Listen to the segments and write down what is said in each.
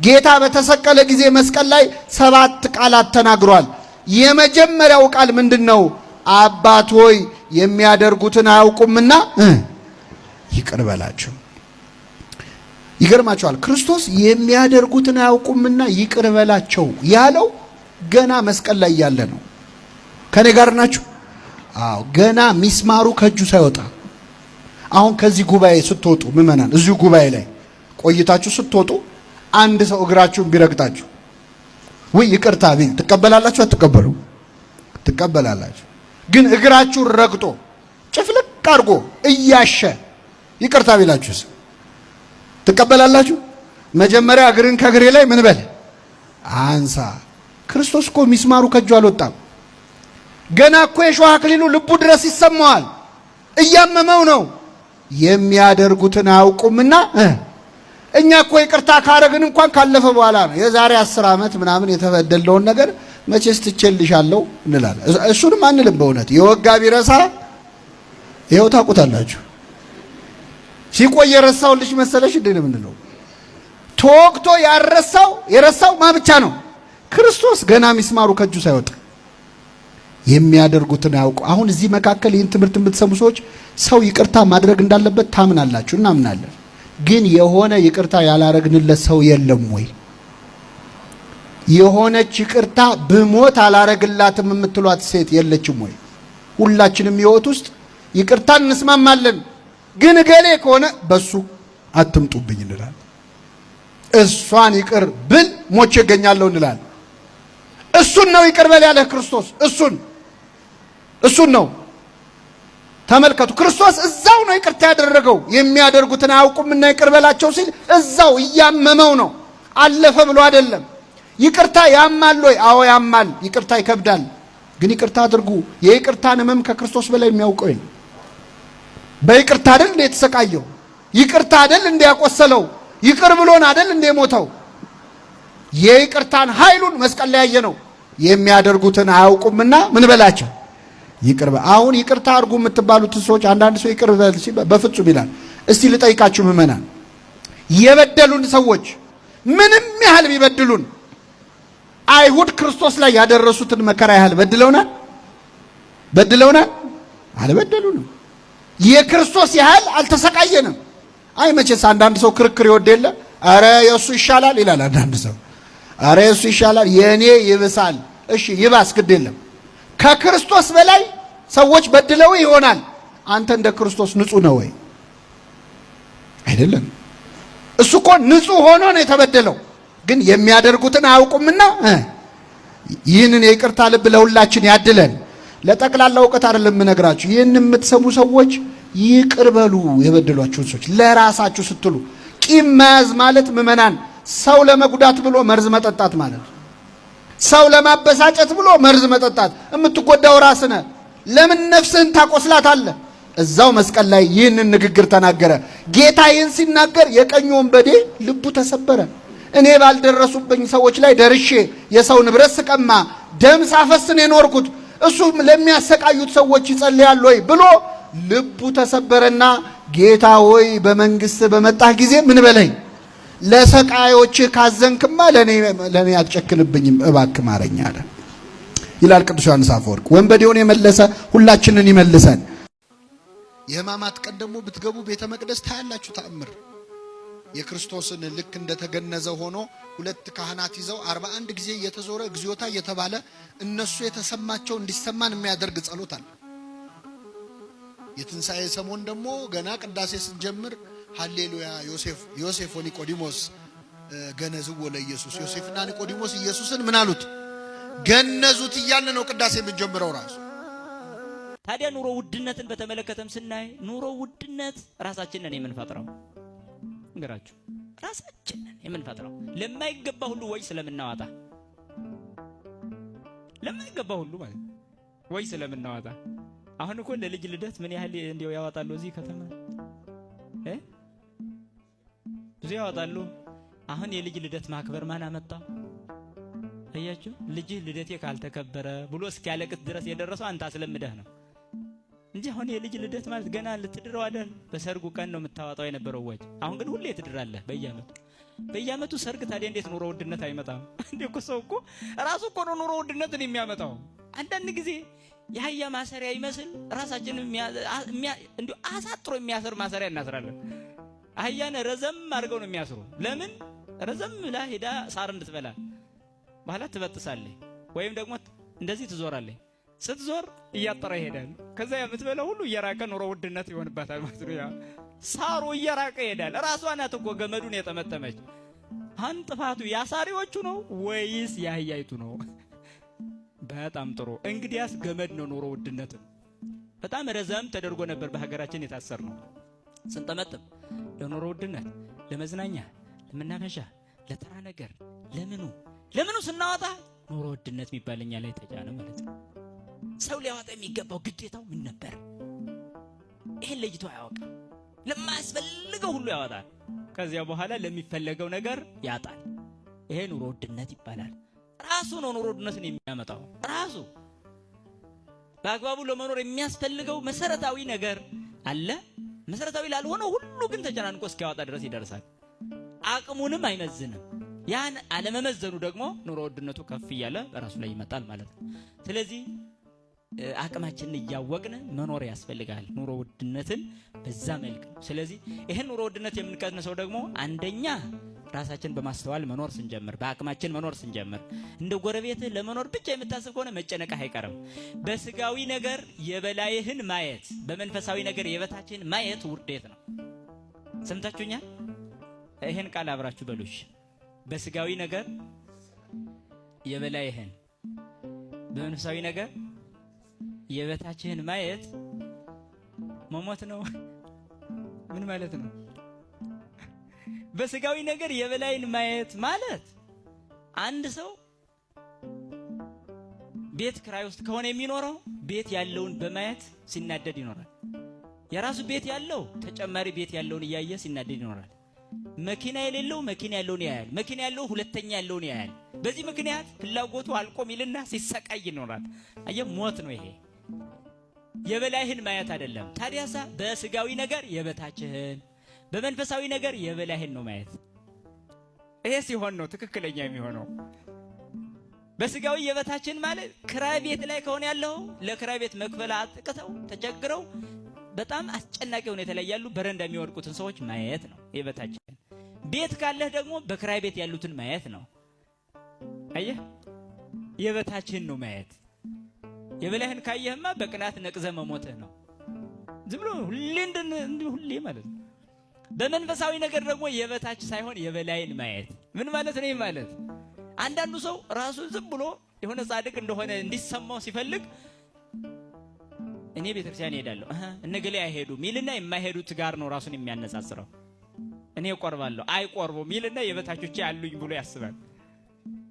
ጌታ በተሰቀለ ጊዜ መስቀል ላይ 7 ቃላት ተናግሯል። የመጀመሪያው ቃል ምንድነው? አባት ሆይ የሚያደርጉትን አያውቁምና ይቅር በላቸው። ይገርማቸዋል። ክርስቶስ የሚያደርጉትን አያውቁምና ይቅር በላቸው ያለው ገና መስቀል ላይ ያለ ነው። ከኔ ጋር ናችሁ? አዎ፣ ገና ሚስማሩ ከእጁ ሳይወጣ። አሁን ከዚህ ጉባኤ ስትወጡ ምእመናን፣ እዚሁ ጉባኤ ላይ ቆይታችሁ ስትወጡ አንድ ሰው እግራችሁን ቢረግጣችሁ ወይ ይቅርታ ቢል ትቀበላላችሁ? አትቀበሉ? ትቀበላላችሁ። ግን እግራችሁን ረግጦ ጭፍልቅ አድርጎ እያሸ ይቅርታ ቢላችሁስ ትቀበላላችሁ? መጀመሪያ እግርን ከእግሬ ላይ ምን በል አንሳ። ክርስቶስ እኮ ሚስማሩ ከእጁ አልወጣም። ገና እኮ የሾህ አክሊሉ ልቡ ድረስ ይሰማዋል። እያመመው ነው። የሚያደርጉትን አያውቁምና እኛ እኮ ይቅርታ ካረግን እንኳን ካለፈ በኋላ ነው። የዛሬ 10 ዓመት ምናምን የተበደለውን ነገር መቼስ ትቼልሻለሁ እንላለን። እሱንም አንልም። በእውነት የወጋ ቢረሳ ይኸው ታውቁታላችሁ። ሲቆይ የረሳው ልጅ መሰለሽ እንዴ ነው የምንለው። ተወቅቶ የረሳው ማ ብቻ ነው? ክርስቶስ ገና ሚስማሩ ከእጁ ሳይወጣ የሚያደርጉትን አያውቁ። አሁን እዚህ መካከል ይህን ትምህርት የምትሰሙ ሰዎች ሰው ይቅርታ ማድረግ እንዳለበት ታምናላችሁ፣ እናምናለን። ግን የሆነ ይቅርታ ያላረግንለት ሰው የለም ወይ? የሆነች ይቅርታ ብሞት አላረግላትም የምትሏት ሴት የለችም ወይ? ሁላችንም ሕይወት ውስጥ ይቅርታ እንስማማለን። ግን ገሌ ከሆነ በሱ አትምጡብኝ እንላለን። እሷን ይቅር ብል ሞቼ እገኛለሁ እንላለን። እሱን ነው ይቅር በል ያለህ ክርስቶስ። እሱን ነው። ተመልከቱ፣ ክርስቶስ እዛው ነው ይቅርታ ያደረገው። የሚያደርጉትን አያውቁምና ይቅር በላቸው ሲል እዛው እያመመው ነው። አለፈ ብሎ አይደለም። ይቅርታ ያማል ወይ? አዎ ያማል። ይቅርታ ይከብዳል። ግን ይቅርታ አድርጉ። የይቅርታን ሕመም ከክርስቶስ በላይ የሚያውቀው የለም። በይቅርታ አይደል እንደ የተሰቃየው? ይቅርታ አይደል እንደ ያቆሰለው? ይቅር ብሎን አይደል እንደ ሞተው? የይቅርታን ኃይሉን መስቀል ላይ ያየነው። የሚያደርጉትን አያውቁምና ምን በላቸው ይቅር በል። አሁን ይቅርታ አድርጉ የምትባሉት ሰዎች አንዳንድ ሰው ይቅር በል ሲል በፍጹም ይላል። እስቲ ልጠይቃችሁ ምእመናን፣ የበደሉን ሰዎች ምንም ያህል ቢበድሉን አይሁድ ክርስቶስ ላይ ያደረሱትን መከራ ያህል በድለውናል? አልበደሉንም። የክርስቶስ ያህል አልተሰቃየንም። አይ መቼስ አንዳንድ ሰው ክርክር ይወድ የለ። አረ የሱ ይሻላል ይላል አንዳንድ ሰው። አረ የሱ ይሻላል፣ የኔ ይብሳል። እሺ ይባስ፣ ግድ የለም። ከክርስቶስ በላይ ሰዎች በድለው ይሆናል። አንተ እንደ ክርስቶስ ንጹህ ነው ወይ? አይደለም። እሱ እኮ ንጹህ ሆኖ ነው የተበደለው። ግን የሚያደርጉትን አያውቁምና ይህንን የይቅርታ ልብ ለሁላችን ያድለን። ለጠቅላላ እውቀት አይደለም የምነግራችሁ። ይህን የምትሰሙ ሰዎች ይቅር በሉ የበደሏችሁን ሰዎች ለራሳችሁ ስትሉ። ቂም መያዝ ማለት ምእመናን ሰው ለመጉዳት ብሎ መርዝ መጠጣት ማለት ነው። ሰው ለማበሳጨት ብሎ መርዝ መጠጣት። የምትጎዳው ራስህ ነህ። ለምን ነፍስህን ታቆስላታለህ? እዛው መስቀል ላይ ይህንን ንግግር ተናገረ። ጌታ ይህን ሲናገር የቀኝ ወንበዴ ልቡ ተሰበረ። እኔ ባልደረሱብኝ ሰዎች ላይ ደርሼ የሰው ንብረት ስቀማ ደም ሳፈስን የኖርኩት እሱ ለሚያሰቃዩት ሰዎች ይጸልያል ወይ ብሎ ልቡ ተሰበረና ጌታ ሆይ በመንግስት በመጣህ ጊዜ ምን በለኝ፣ ለሰቃዮች ካዘንክማ ለኔ አትጨክንብኝም፣ እባክህ ማረኝ አለ ይላል ቅዱስ ዮሐንስ አፈወርቅ። ወንበዴውን የመለሰ ሁላችንን ይመልሰን። የሕማማት ቀን ደግሞ ብትገቡ ቤተ መቅደስ ታያላችሁ ተአምር። የክርስቶስን ልክ እንደተገነዘ ሆኖ 2 ካህናት ይዘው 41 ጊዜ እየተዞረ እግዚኦታ እየተባለ እነሱ የተሰማቸው እንዲሰማን የሚያደርግ ጸሎት አለ። የትንሣኤ ሰሞን ደግሞ ገና ቅዳሴ ስንጀምር ሃሌሉያ ዮሴፍ ወኒቆዲሞስ ገነዝዎ ለኢየሱስ፣ ዮሴፍና ኒቆዲሞስ ኢየሱስን ምን አሉት? ገነዙት እያለ ነው ቅዳሴ የምንጀምረው ራሱ። ታዲያ ኑሮ ውድነትን በተመለከተም ስናይ ኑሮ ውድነት ራሳችንን የምንፈጥረው እንግራችሁ፣ ራሳችንን የምንፈጥረው ለማይገባ ሁሉ ወይ ስለምናዋጣ፣ ለማይገባ ሁሉ ማለት ወይ ስለምናዋጣ። አሁን እኮ ለልጅ ልደት ምን ያህል እንዲያው ያወጣሉ እዚህ ከተማ ብዙ ያወጣሉ። አሁን የልጅ ልደት ማክበር ማን አመጣው? አያችሁ፣ ልጅ ልደቴ ካልተከበረ ብሎ እስኪያለቅስ ድረስ የደረሰው አንተ አስለምደህ ነው እንጂ አሁን የልጅ ልደት ማለት ገና ልትድረው አይደል? በሰርጉ ቀን ነው የምታወጣው የነበረው ወጭ። አሁን ግን ሁሌ ትድራለህ በየዓመቱ። በየዓመቱ ሰርግ ታዲያ እንዴት ኑሮ ውድነት አይመጣም እንዴ? እኮ ሰው እኮ ራሱ እኮ ነው ኑሮ ውድነትን የሚያመጣው። አንዳንድ ጊዜ የአህያ ማሰሪያ ይመስል ራሳችንን እንዲሁ አሳጥሮ የሚያስር ማሰሪያ እናስራለን። አህያን ረዘም አድርገው ነው የሚያስሩ። ለምን? ረዘም ብላ ሄዳ ሳር እንድትበላ በኋላ ትበጥሳለች፣ ወይም ደግሞ እንደዚህ ትዞራለች። ስትዞር እያጠረ ይሄዳል። ከዛ የምትበላው ሁሉ እየራቀ ኑሮ ውድነት ይሆንባታል ማለት ነው። ያ ሳሩ እየራቀ ይሄዳል። ራሷ ናት እኮ ገመዱን የጠመጠመች። ጥፋቱ ያሳሪዎቹ ነው ወይስ የአህያይቱ ነው? በጣም ጥሩ። እንግዲያስ ገመድ ነው ኑሮ ውድነት። በጣም ረዘም ተደርጎ ነበር በሀገራችን የታሰር ነው ስንጠመጥም፣ ለኑሮ ውድነት፣ ለመዝናኛ፣ ለመናፈሻ፣ ለተራ ነገር፣ ለምኑ ስናወጣ ኑሮ ውድነት የሚባለኛ ላይ ተጫነ ማለት ነው። ሰው ሊያወጣ የሚገባው ግዴታው ምን ነበር? ይሄን ለይቶ አያውቅም። ለማያስፈልገው ሁሉ ያወጣል። ከዚያ በኋላ ለሚፈለገው ነገር ያጣል። ይሄ ኑሮ ውድነት ይባላል። ራሱ ነው ኑሮ ውድነትን የሚያመጣው ራሱ። በአግባቡ ለመኖር የሚያስፈልገው መሰረታዊ ነገር አለ። መሰረታዊ ላልሆነው ሁሉ ግን ተጨናንቆ እስኪያወጣ ድረስ ይደርሳል። አቅሙንም አይመዝንም። ያን አለመመዘኑ ደግሞ ኑሮ ውድነቱ ከፍ እያለ በራሱ ላይ ይመጣል ማለት ነው። ስለዚህ አቅማችንን እያወቅን መኖር ያስፈልጋል፣ ኑሮ ውድነትን በዛ መልክ ነው። ስለዚህ ይሄን ኑሮ ውድነት የምንቀንሰው ደግሞ አንደኛ ራሳችን በማስተዋል መኖር ስንጀምር፣ በአቅማችን መኖር ስንጀምር። እንደ ጎረቤትህ ለመኖር ብቻ የምታስብ ከሆነ መጨነቅህ አይቀርም። በስጋዊ ነገር የበላይህን ማየት፣ በመንፈሳዊ ነገር የበታችህን ማየት ውርደት ነው። ሰምታችሁኛል? ይሄን ቃል አብራችሁ በሉሽ። በስጋዊ ነገር የበላይህን፣ በመንፈሳዊ ነገር የበታችህን ማየት መሞት ነው። ምን ማለት ነው? በስጋዊ ነገር የበላይን ማየት ማለት አንድ ሰው ቤት ክራይ ውስጥ ከሆነ የሚኖረው ቤት ያለውን በማየት ሲናደድ ይኖራል። የራሱ ቤት ያለው ተጨማሪ ቤት ያለውን እያየ ሲናደድ ይኖራል። መኪና የሌለው መኪና ያለውን ያያል። መኪና ያለው ሁለተኛ ያለውን ያያል። በዚህ ምክንያት ፍላጎቱ አልቆም ይልና ሲሰቃይ ይኖራል። አየህ፣ ሞት ነው ይሄ። የበላይህን ማየት አይደለም። ታዲያሳ በስጋዊ ነገር የበታችህን፣ በመንፈሳዊ ነገር የበላይህን ነው ማየት። ይሄ ሲሆን ነው ትክክለኛ የሚሆነው። በስጋዊ የበታችን ማለት ክራይ ቤት ላይ ከሆነ ያለው ለክራይ ቤት መክፈል አጥቅተው ተቸግረው በጣም አስጨናቂ ሁኔታ ላይ ያሉ በረንዳ የሚወድቁትን ሰዎች ማየት ነው የበታችን። ቤት ካለህ ደግሞ በክራይ ቤት ያሉትን ማየት ነው። አየህ፣ የበታችን ነው ማየት። የበላይህን ካየህማ በቅናት ነቅዘህ መሞትህ ነው። ዝም ብሎ ሁሌ ማለት ነው። በመንፈሳዊ ነገር ደግሞ የበታች ሳይሆን የበላይን ማየት ምን ማለት ነው? ማለት አንዳንዱ ሰው ራሱ ዝም ብሎ የሆነ ጻድቅ እንደሆነ እንዲሰማው ሲፈልግ እኔ ቤተክርስቲያን እሄዳለሁ እነገሌ አይሄዱም ሚልና የማይሄዱት ጋር ነው ራሱን የሚያነጻጽረው። እኔ እቆርባለሁ አይቆርቡም ሚልና የበታቾቼ አሉኝ ብሎ ያስባል።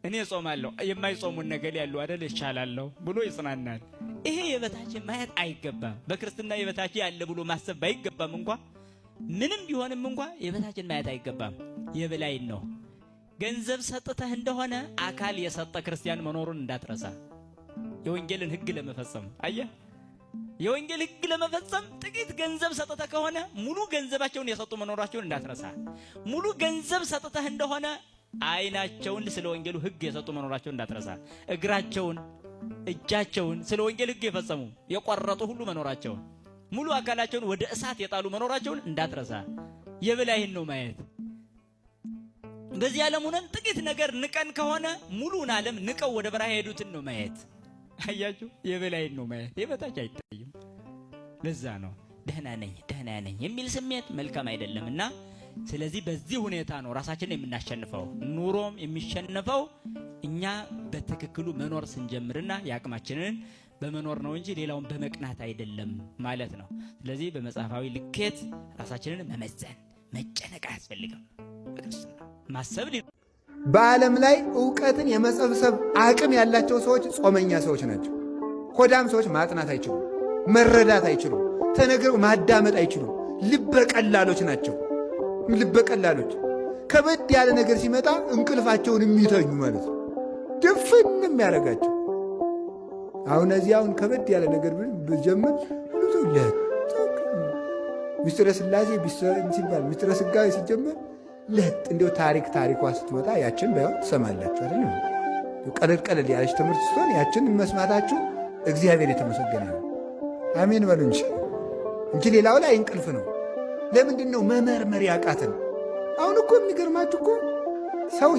እኔ ጾማለሁ የማይጾሙ ነገሌ ያሉ አይደል ይቻላለሁ ብሎ ይጽናናል። ይሄ የበታች ማየት አይገባም። በክርስትና የበታች ያለ ብሎ ማሰብ ባይገባም እንኳን ምንም ቢሆንም እንኳን የበታችን ማየት አይገባም። የበላይን ነው። ገንዘብ ሰጥተህ እንደሆነ አካል የሰጠ ክርስቲያን መኖሩን እንዳትረሳ። የወንጌልን ሕግ ለመፈጸም አየህ፣ የወንጌል ሕግ ለመፈጸም ጥቂት ገንዘብ ሰጥተህ ከሆነ ሙሉ ገንዘባቸውን የሰጡ መኖራቸውን እንዳትረሳ። ሙሉ ገንዘብ ሰጥተህ እንደሆነ አይናቸውን ስለ ወንጌሉ ሕግ የሰጡ መኖራቸውን እንዳትረሳ። እግራቸውን፣ እጃቸውን ስለ ወንጌል ሕግ የፈጸሙ የቆረጡ ሁሉ መኖራቸውን፣ ሙሉ አካላቸውን ወደ እሳት የጣሉ መኖራቸውን እንዳትረሳ። የበላይን ነው ማየት። በዚህ ዓለም ሆነን ጥቂት ነገር ንቀን ከሆነ ሙሉን ዓለም ንቀው ወደ በረሃ ሄዱትን ነው ማየት። አያችሁ፣ የበላይን ነው ማየት። የበታች አይታይም። ለዛ ነው ደህና ነኝ የሚል ስሜት መልካም አይደለምና፣ ስለዚህ በዚህ ሁኔታ ነው ራሳችንን የምናሸንፈው። ኑሮም የሚሸነፈው እኛ በትክክሉ መኖር ስንጀምርና የአቅማችንን በመኖር ነው እንጂ ሌላውን በመቅናት አይደለም ማለት ነው። ስለዚህ በመጽሐፋዊ ልኬት ራሳችንን መመዘን መጨነቅ አያስፈልግም። በክርስትና ማሰብ በዓለም ላይ ዕውቀትን የመሰብሰብ አቅም ያላቸው ሰዎች ጾመኛ ሰዎች ናቸው። ሆዳም ሰዎች ማጥናት አይችሉም፣ መረዳት አይችሉም፣ ተነግረው ማዳመጥ አይችሉም። ልበ ቀላሎች ናቸው። ልበ ቀላሎች ከበድ ያለ ነገር ሲመጣ እንቅልፋቸውን የሚተኙ ማለት ነው። ድፍንም ያደርጋቸው። አሁን ከበድ ያለ ነገር ብጀምር ሁሉ ሚስጥረ ሥላሴ ሲባል ሚስጥረ ሥጋዌ ሲጀመር ለጥ እንዲሁ ታሪኳ ስትመጣ ያችን ባይሆን ትሰማላችሁ አይደል? ቀለል ያለች ትምህርት ስትሆን ያችን መስማታችሁ እግዚአብሔር የተመሰገነ ነው። አሜን በሉ እንጂ ሌላው ላይ እንቅልፍ ነው። ለምንድን ነው መመርመር ያቃተን? አሁን እኮ የሚገርማችሁ እኮ ሰው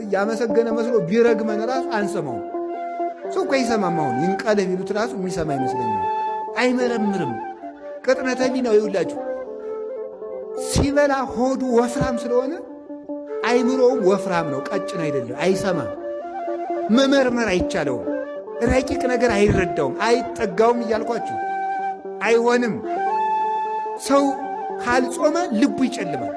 እያመሰገነ መስሎ ቢረግመን ራሱ አንሰማው። ሰው እኮ አይሰማም። አሁን ይንቀልህ ቢሉት ራሱ የሚሰማ አይመስለኝም። አይመረምርም። ቅጥነተ ሊናው ይውላችሁ ሲበላ ሆዱ ወፍራም ስለሆነ አይምሮውም ወፍራም ነው፣ ቀጭን አይደለም። አይሰማም። መመርመር አይቻለውም። ረቂቅ ነገር አይረዳውም፣ አይጠጋውም እያልኳችሁ አይሆንም። ሰው ካልጾመ ልቡ ይጨልማል።